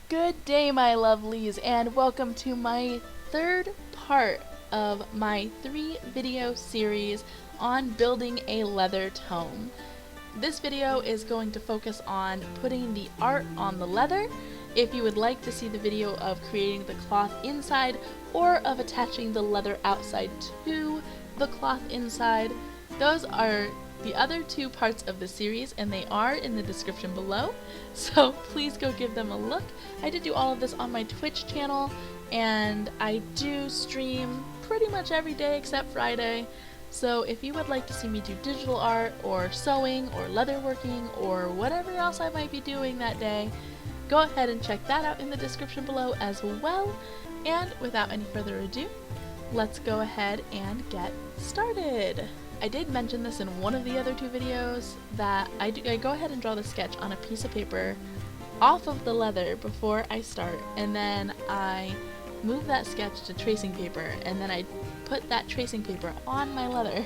Good day, my lovelies, and welcome to my third part of my 3-video series on building a leather tome. This video is going to focus on putting the art on the leather. If you would like to see the video of creating the cloth inside or of attaching the leather outside to the cloth inside, those are the other 2 parts of the series, and they are in the description below, so please go give them a look. I did do all of this on my Twitch channel, and I do stream pretty much every day except Friday, so if you would like to see me do digital art, or sewing, or leatherworking, or whatever else I might be doing that day, go ahead and check that out in the description below as well. And without any further ado, let's go ahead and get started. I did mention this in one of the other 2 videos that I go ahead and draw the sketch on a piece of paper off of the leather before I start, and then I move that sketch to tracing paper, and then I put that tracing paper on my leather.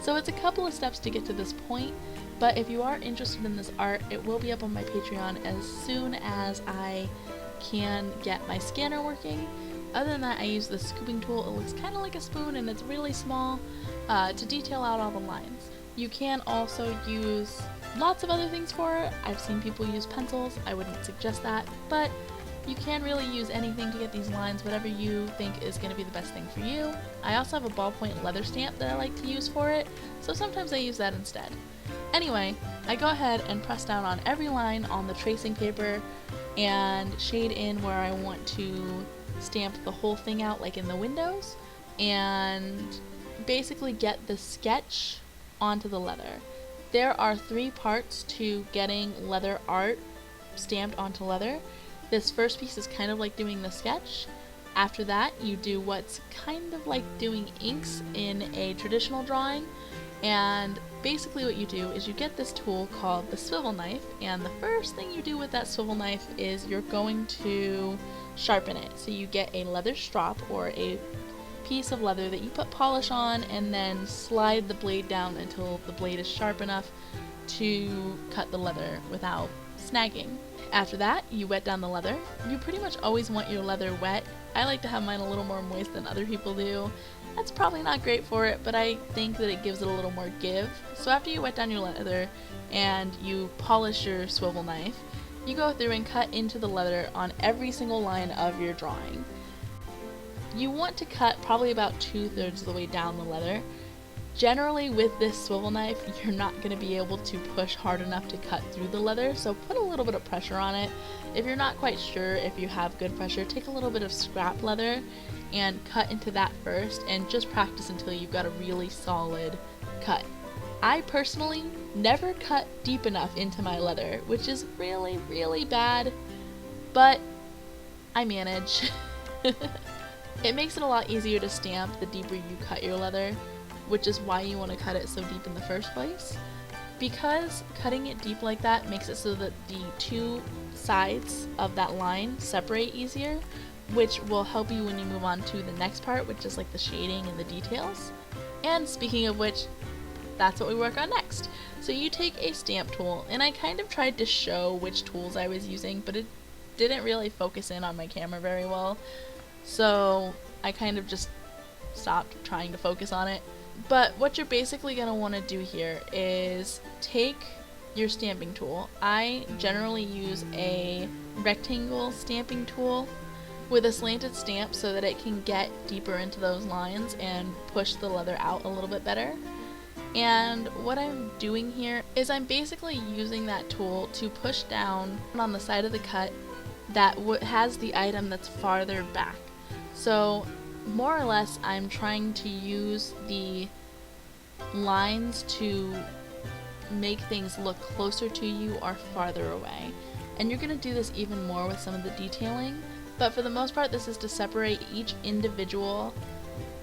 So it's a couple of steps to get to this point, but if you are interested in this art, it will be up on my Patreon as soon as I can get my scanner working. Other than that, I use the scooping tool. It looks kind of like a spoon and it's really small to detail out all the lines. You can also use lots of other things for it. I've seen people use pencils. I wouldn't suggest that, but you can really use anything to get these lines, whatever you think is going to be the best thing for you. I also have a ballpoint leather stamp that I like to use for it, so sometimes I use that instead. Anyway, I go ahead and press down on every line on the tracing paper and shade in where I want to stamp the whole thing out, like in the windows, and basically get the sketch onto the leather. There are 3 parts to getting leather art stamped onto leather. This first piece is kind of like doing the sketch. After that, you do what's kind of like doing inks in a traditional drawing, and basically what you do is you get this tool called the swivel knife, and the first thing you do with that swivel knife is you're going to sharpen it. So you get a leather strop or a piece of leather that you put polish on, and then slide the blade down until the blade is sharp enough to cut the leather without snagging. After that, you wet down the leather. You pretty much always want your leather wet. I like to have mine a little more moist than other people do. That's probably not great for it, but I think that it gives it a little more give. So after you wet down your leather and you polish your swivel knife, you go through and cut into the leather on every single line of your drawing. You want to cut probably about 2/3 of the way down the leather. Generally with this swivel knife, you're not going to be able to push hard enough to cut through the leather, so put a little bit of pressure on it. If you're not quite sure if you have good pressure, take a little bit of scrap leather and cut into that first, and just practice until you've got a really solid cut. I personally never cut deep enough into my leather, which is really, really bad, but I manage. It makes it a lot easier to stamp the deeper you cut your leather, which is why you want to cut it so deep in the first place. Because cutting it deep like that makes it so that the 2 sides of that line separate easier, which will help you when you move on to the next part, which is like the shading and the details. And speaking of which, that's what we work on next. So you take a stamp tool, and I kind of tried to show which tools I was using, but it didn't really focus in on my camera very well, so I kind of just stopped trying to focus on it. But what you're basically going to want to do here is take your stamping tool. I generally use a rectangle stamping tool with a slanted stamp so that it can get deeper into those lines and push the leather out a little bit better. And what I'm doing here is I'm basically using that tool to push down on the side of the cut that has the item that's farther back. So more or less I'm trying to use the lines to make things look closer to you or farther away. And you're going to do this even more with some of the detailing, but for the most part this is to separate each individual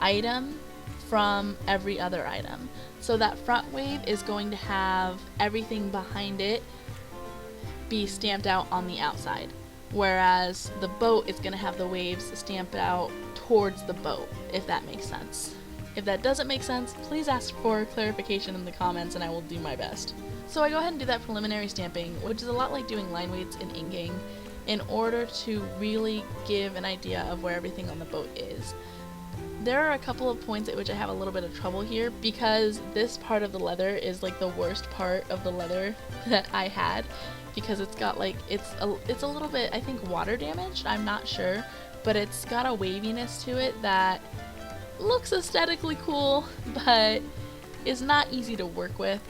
item from every other item. So that front wave is going to have everything behind it be stamped out on the outside, whereas the boat is going to have the waves stamped out towards the boat, if that makes sense. If that doesn't make sense, please ask for clarification in the comments and I will do my best. So I go ahead and do that preliminary stamping, which is a lot like doing line weights in inking. in order to really give an idea of where everything on the boat is. There are a couple of points at which I have a little bit of trouble here because this part of the leather is like the worst part of the leather that I had, because it's got like, it's a little bit, I think, water damaged, I'm not sure, but it's got a waviness to it that looks aesthetically cool, but is not easy to work with,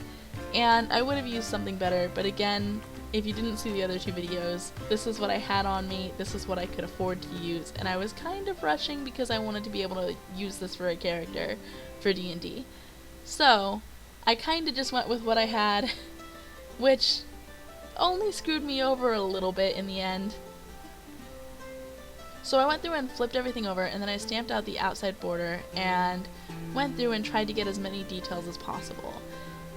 and I would have used something better. But again, if you didn't see the other two videos, this is what I had on me, this is what I could afford to use, and I was kind of rushing because I wanted to be able to use this for a character for D&D. So I kind of just went with what I had, which only screwed me over a little bit in the end. So I went through and flipped everything over, and then I stamped out the outside border and went through and tried to get as many details as possible.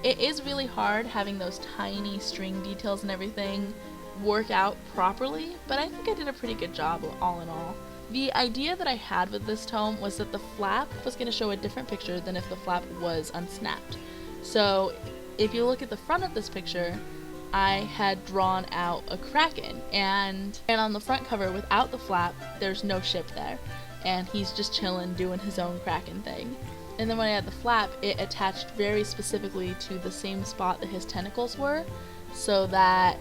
It is really hard having those tiny string details and everything work out properly, but I think I did a pretty good job all in all. The idea that I had with this tome was that the flap was going to show a different picture than if the flap was unsnapped. So if you look at the front of this picture, I had drawn out a kraken, and on the front cover without the flap, there's no ship there, and he's just chilling doing his own kraken thing. And then when I had the flap, it attached very specifically to the same spot that his tentacles were, so that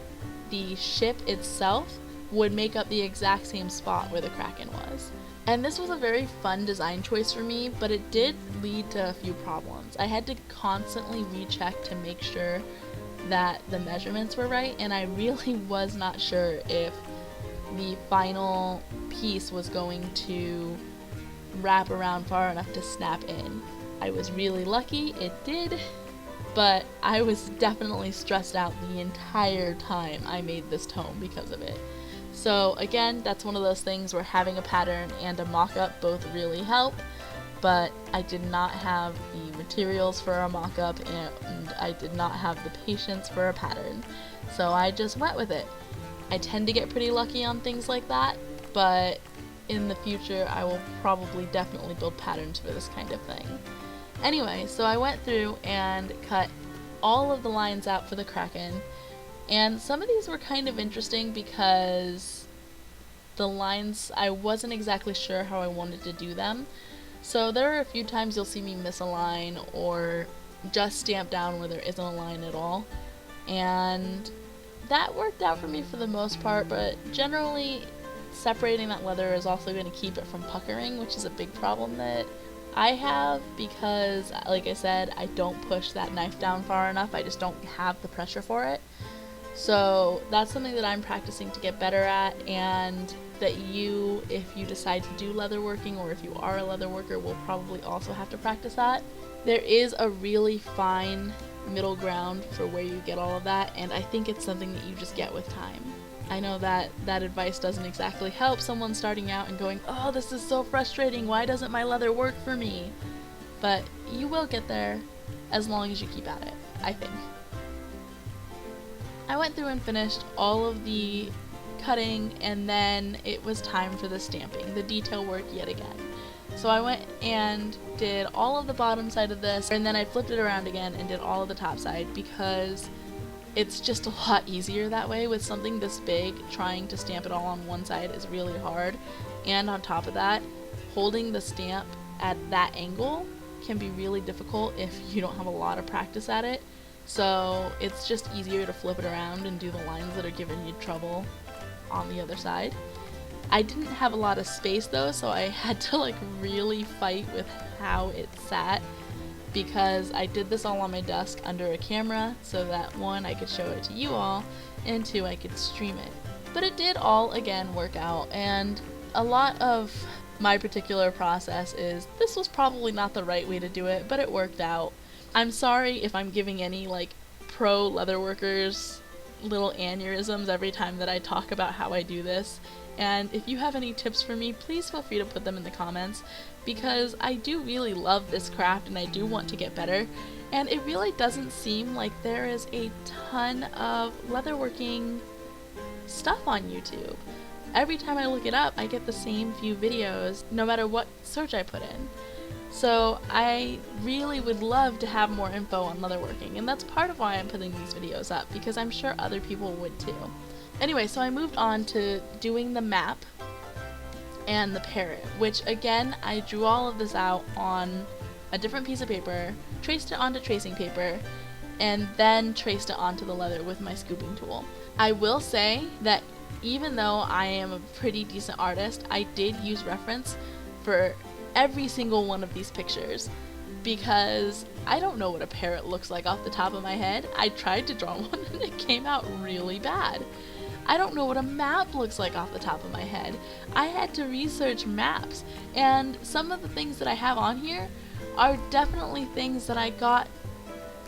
the ship itself would make up the exact same spot where the kraken was. And this was a very fun design choice for me, but it did lead to a few problems. I had to constantly recheck to make sure that the measurements were right, and I really was not sure if the final piece was going to wrap around far enough to snap in. I was really lucky it did, but I was definitely stressed out the entire time I made this tome because of it. So again, that's one of those things where having a pattern and a mock-up both really help, but I did not have the materials for a mock-up, and I did not have the patience for a pattern. So I just went with it. I tend to get pretty lucky on things like that, but in the future I will probably definitely build patterns for this kind of thing. Anyway, so I went through and cut all of the lines out for the kraken, and some of these were kind of interesting because the lines, I wasn't exactly sure how I wanted to do them. So there are a few times you'll see me miss a line or just stamp down where there isn't a line at all, and that worked out for me for the most part, but generally separating that leather is also going to keep it from puckering, which is a big problem that I have because, like I said, I don't push that knife down far enough. I just don't have the pressure for it. So that's something that I'm practicing to get better at, and that you, if you decide to do leatherworking or if you are a leatherworker, will probably also have to practice that. There is a really fine middle ground for where you get all of that, and I think it's something that you just get with time. I know that advice doesn't exactly help someone starting out and going, oh, this is so frustrating, why doesn't my leather work for me? But you will get there as long as you keep at it, I think. I went through and finished all of the cutting, and then it was time for the stamping, the detail work yet again. So I went and did all of the bottom side of this, and then I flipped it around again and did all of the top side because it's just a lot easier that way. With something this big, trying to stamp it all on one side is really hard, and on top of that, holding the stamp at that angle can be really difficult if you don't have a lot of practice at it. So it's just easier to flip it around and do the lines that are giving you trouble on the other side. I didn't have a lot of space though, so I had to like really fight with how it sat, because I did this all on my desk under a camera so that one, I could show it to you all, and two, I could stream it. But it did all again work out, and a lot of my particular process is this was probably not the right way to do it, but it worked out. I'm sorry if I'm giving any like pro leatherworkers little aneurysms every time that I talk about how I do this, and if you have any tips for me, please feel free to put them in the comments, because I do really love this craft and I do want to get better, and it really doesn't seem like there is a ton of leatherworking stuff on YouTube. Every time I look it up, I get the same few videos, no matter what search I put in. So I really would love to have more info on leatherworking, and that's part of why I'm putting these videos up, because I'm sure other people would too. Anyway, so I moved on to doing the map and the parrot, which again, I drew all of this out on a different piece of paper, traced it onto tracing paper, and then traced it onto the leather with my scooping tool. I will say that even though I am a pretty decent artist, I did use reference for every single one of these pictures, because I don't know what a parrot looks like off the top of my head. I tried to draw one and it came out really bad. I don't know what a map looks like off the top of my head. I had to research maps, and some of the things that I have on here are definitely things that I got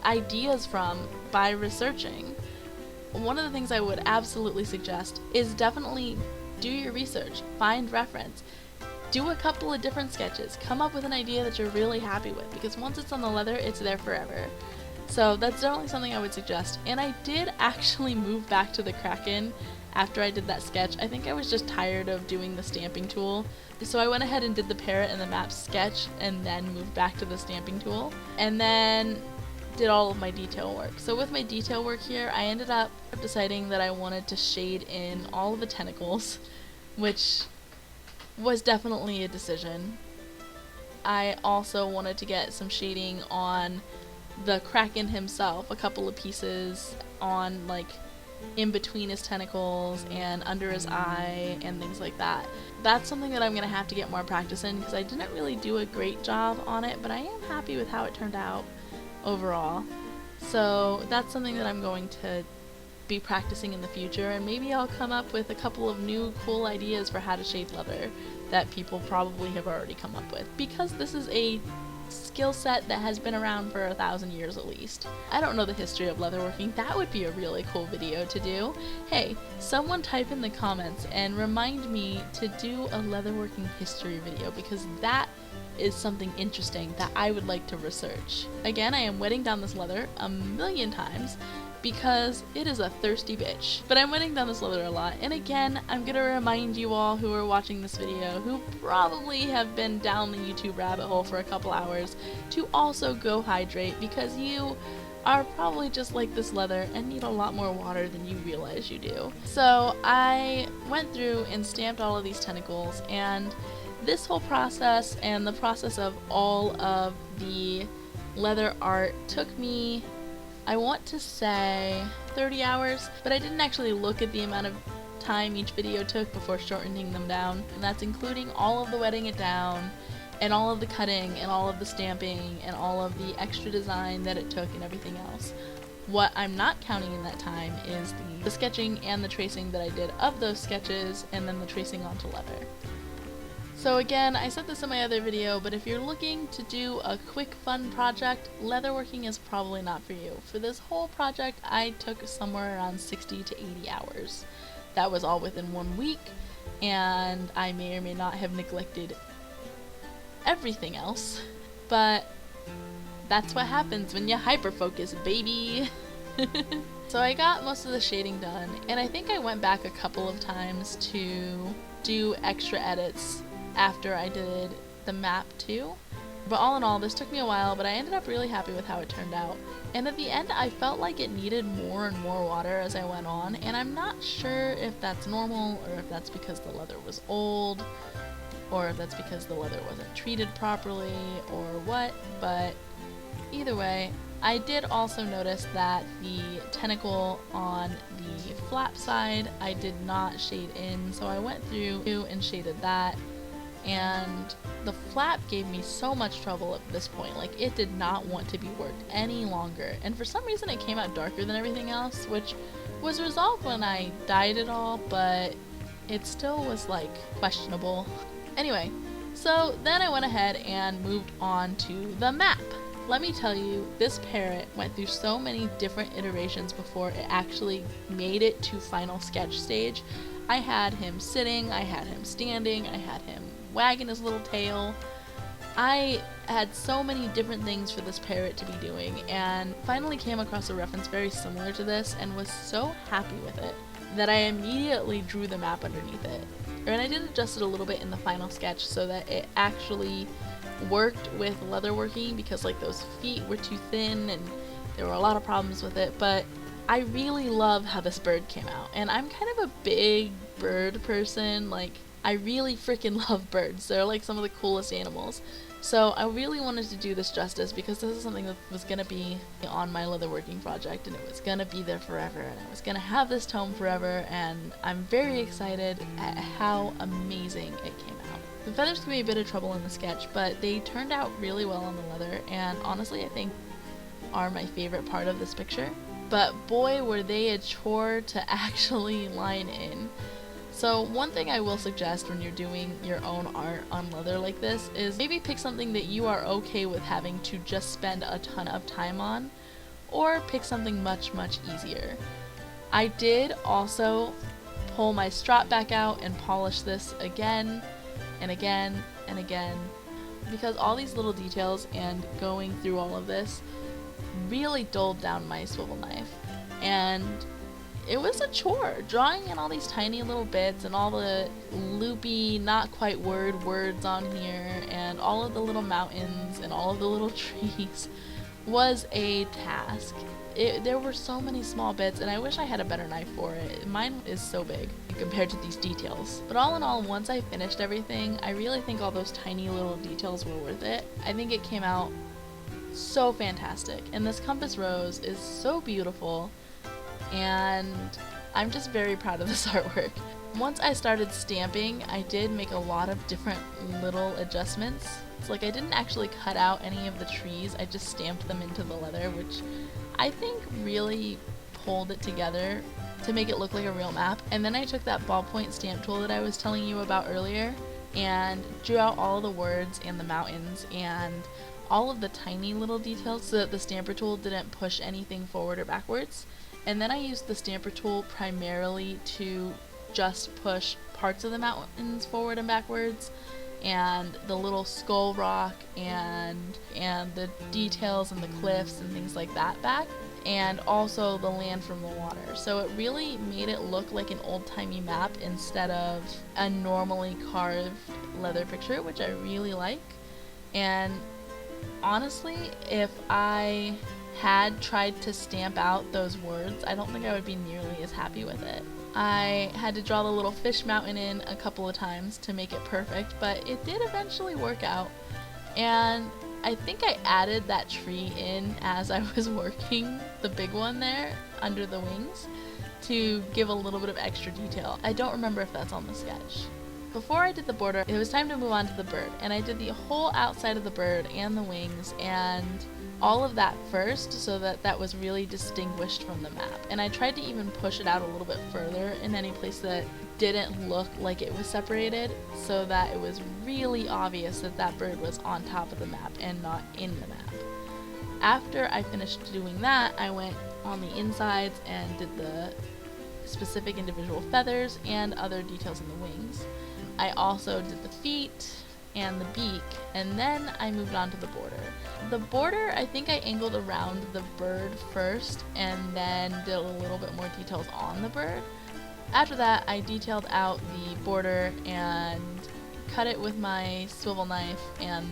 ideas from by researching. One of the things I would absolutely suggest is definitely do your research, find reference, do a couple of different sketches, come up with an idea that you're really happy with, because once it's on the leather, it's there forever. So that's definitely something I would suggest. And I did actually move back to the Kraken after I did that sketch. I think I was just tired of doing the stamping tool. So I went ahead and did the parrot and the map sketch and then moved back to the stamping tool. And then did all of my detail work. So with my detail work here, I ended up deciding that I wanted to shade in all of the tentacles, which was definitely a decision. I also wanted to get some shading on the Kraken himself, a couple of pieces on like in between his tentacles and under his eye and things like that. That's something that I'm gonna have to get more practice in, because I didn't really do a great job on it, but I am happy with how it turned out overall. So that's something that I'm going to be practicing in the future, and maybe I'll come up with a couple of new cool ideas for how to shade leather that people probably have already come up with, because this is a skill set that has been around for 1,000 years at least. I don't know the history of leatherworking. That would be a really cool video to do. Hey, someone type in the comments and remind me to do a leatherworking history video, because that is something interesting that I would like to research. Again, I am wetting down this leather a million times because it is a thirsty bitch. But I'm wetting down this leather a lot, and again, I'm gonna remind you all who are watching this video, who probably have been down the YouTube rabbit hole for a couple hours, to also go hydrate, because you are probably just like this leather and need a lot more water than you realize you do. So I went through and stamped all of these tentacles, and this whole process and the process of all of the leather art took me, I want to say 30 hours, but I didn't actually look at the amount of time each video took before shortening them down, and that's including all of the wetting it down and all of the cutting and all of the stamping and all of the extra design that it took and everything else. What I'm not counting in that time is the sketching and the tracing that I did of those sketches, and then the tracing onto leather. So again, I said this in my other video, but if you're looking to do a quick fun project, leatherworking is probably not for you. For this whole project, I took somewhere around 60 to 80 hours. That was all within 1 week, and I may or may not have neglected everything else, but that's what happens when you hyper-focus, baby! So I got most of the shading done, and I think I went back a couple of times to do extra edits after I did the map too. But all in all, this took me a while, but I ended up really happy with how it turned out. And at the end, I felt like it needed more and more water as I went on, and I'm not sure if that's normal, or if that's because the leather was old, or if that's because the leather wasn't treated properly, or what, but either way, I did also notice that the tentacle on the flap side I did not shade in, so I went through and shaded that. And the flap gave me so much trouble at this point. Like, it did not want to be worked any longer, and for some reason it came out darker than everything else, which was resolved when I dyed it all, but it still was like questionable. Anyway, so then I went ahead and moved on to the map. Let me tell you, this parrot went through so many different iterations before it actually made it to final sketch stage. I had him sitting, I had him standing, I had him wagging his little tail. I had so many different things for this parrot to be doing, and finally came across a reference very similar to this and was so happy with it that I immediately drew the map underneath it. And I did adjust it a little bit in the final sketch so that it actually worked with leatherworking, because like those feet were too thin and there were a lot of problems with it, but I really love how this bird came out, and I'm kind of a big bird person. Like, I really freaking love birds. They're like some of the coolest animals. So I really wanted to do this justice because this is something that was going to be on my leatherworking project, and it was going to be there forever, and I was going to have this tome forever, and I'm very excited at how amazing it came out. The feathers gave me a bit of trouble in the sketch, but they turned out really well on the leather, and honestly I think are my favorite part of this picture. But boy, were they a chore to actually line in. So one thing I will suggest when you're doing your own art on leather like this is maybe pick something that you are okay with having to just spend a ton of time on, or pick something much easier. I did also pull my strap back out and polish this again and again and again, because all these little details and going through all of this really dulled down my swivel knife, and it was a chore drawing in all these tiny little bits and all the loopy, not quite words on here, and all of the little mountains and all of the little trees was a task. There were so many small bits, and I wish I had a better knife for it. Mine is so big compared to these details. But all in all, once I finished everything, I really think all those tiny little details were worth it. I think it came out so fantastic, and this compass rose is so beautiful, and I'm just very proud of this artwork. Once I started stamping, I did make a lot of different little adjustments. It's like I didn't actually cut out any of the trees, I just stamped them into the leather, which I think really pulled it together to make it look like a real map. And then I took that ballpoint stamp tool that I was telling you about earlier and drew out all the words and the mountains and all of the tiny little details so that the stamper tool didn't push anything forward or backwards. And then I used the stamper tool primarily to just push parts of the mountains forward and backwards, and the little skull rock and the details and the cliffs and things like that back, and also the land from the water. So it really made it look like an old-timey map instead of a normally carved leather picture, which I really like. And honestly, if I had tried to stamp out those words, I don't think I would be nearly as happy with it. I had to draw the little fish mountain in a couple of times to make it perfect, but it did eventually work out. And I think I added that tree in as I was working, the big one there under the wings, to give a little bit of extra detail. I don't remember if that's on the sketch. Before I did the border, it was time to move on to the bird, and I did the whole outside of the bird and the wings and all of that first so that that was really distinguished from the map. And I tried to even push it out a little bit further in any place that didn't look like it was separated, so that it was really obvious that that bird was on top of the map and not in the map. After I finished doing that, I went on the insides and did the specific individual feathers and other details in the wings. I also did the feet and the beak, and then I moved on to the border. The border, I think I angled around the bird first and then did a little bit more details on the bird. After that, I detailed out the border and cut it with my swivel knife, and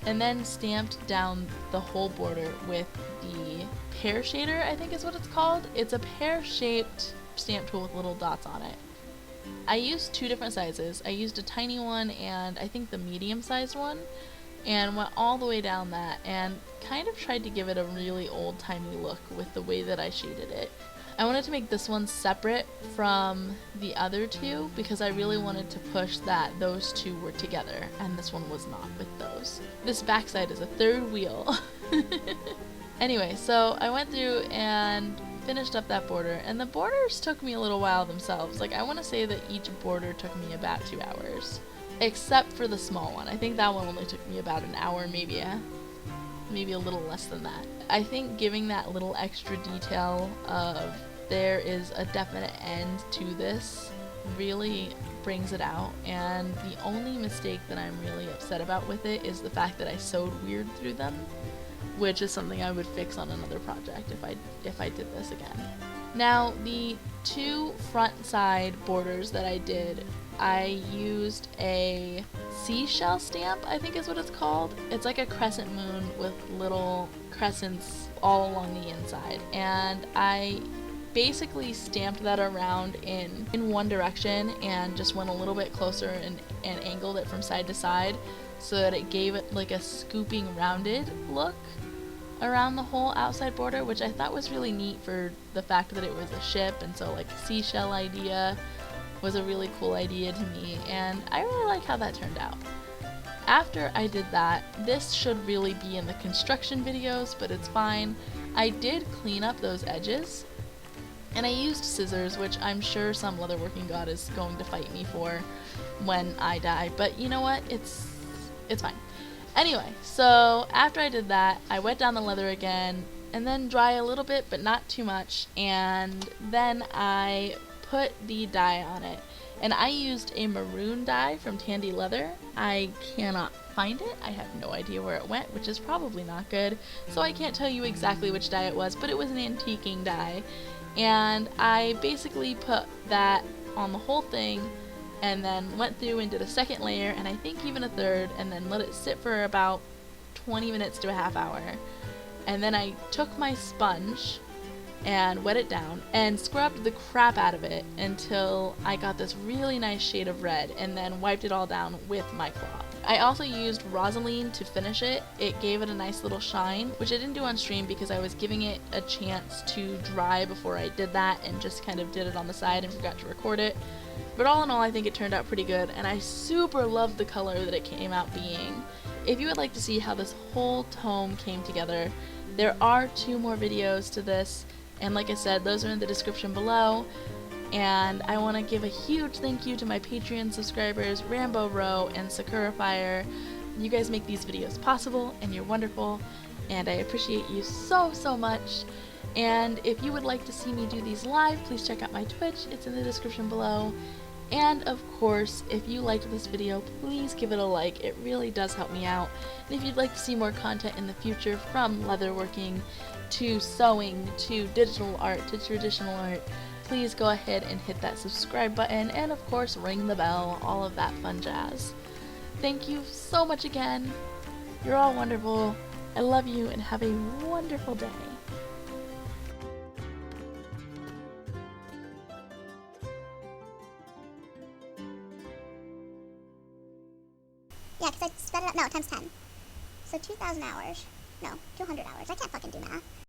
then stamped down the whole border with the pear shader, I think is what it's called. It's a pear-shaped stamp tool with little dots on it. I used two different sizes. I used a tiny one and I think the medium-sized one, and went all the way down that and kind of tried to give it a really old-timey look with the way that I shaded it. I wanted to make this one separate from the other two because I really wanted to push that those two were together, and this one was not with those. This backside is a third wheel. Anyway, so I went through and finished up that border, and the borders took me a little while themselves. Like, I want to say that each border took me about 2 hours, except for the small one. I think that one only took me about an hour, maybe a little less than that. I think giving that little extra detail of there is a definite end to this really brings it out, and the only mistake that I'm really upset about with it is the fact that I sewed weird through them, which is something I would fix on another project if I did this again. Now, the two front side borders that I did, I used a seashell stamp, I think is what it's called. It's like a crescent moon with little crescents all along the inside, and I basically stamped that around in one direction and just went a little bit closer and angled it from side to side so that it gave it like a scooping rounded look around the whole outside border, which I thought was really neat for the fact that it was a ship, and so like a seashell idea was a really cool idea to me, and I really like how that turned out. After I did that, this should really be in the construction videos, but it's fine. I did clean up those edges, and I used scissors, which I'm sure some leatherworking god is going to fight me for when I die, but you know what, it's fine. Anyway, so after I did that, I wet down the leather again, and then dry a little bit, but not too much, and then I put the dye on it. And I used a maroon dye from Tandy Leather. I cannot find it. I have no idea where it went, which is probably not good, so I can't tell you exactly which dye it was, but it was an antiquing dye. And I basically put that on the whole thing, and then went through and did a second layer, and I think even a third, and then let it sit for about 20 minutes to a half hour. And then I took my sponge and wet it down and scrubbed the crap out of it until I got this really nice shade of red, and then wiped it all down with my cloth. I also used Rosaline to finish it. It gave it a nice little shine, which I didn't do on stream because I was giving it a chance to dry before I did that and just kind of did it on the side and forgot to record it. But all in all, I think it turned out pretty good, and I super loved the color that it came out being. If you would like to see how this whole tome came together, there are 2 more videos to this, and like I said, those are in the description below. And I want to give a huge thank you to my Patreon subscribers, Rambo Row and Sakura Fire. You guys make these videos possible, and you're wonderful, and I appreciate you so much. And if you would like to see me do these live, please check out my Twitch, it's in the description below. And of course, if you liked this video, please give it a like, it really does help me out. And if you'd like to see more content in the future, from leatherworking to sewing to digital art to traditional art, please go ahead and hit that subscribe button, and of course ring the bell, all of that fun jazz. Thank you so much again. You're all wonderful. I love you, and have a wonderful day. Yeah, because I sped it up, no, times 10. So 2,000 hours. No, 200 hours. I can't fucking do math.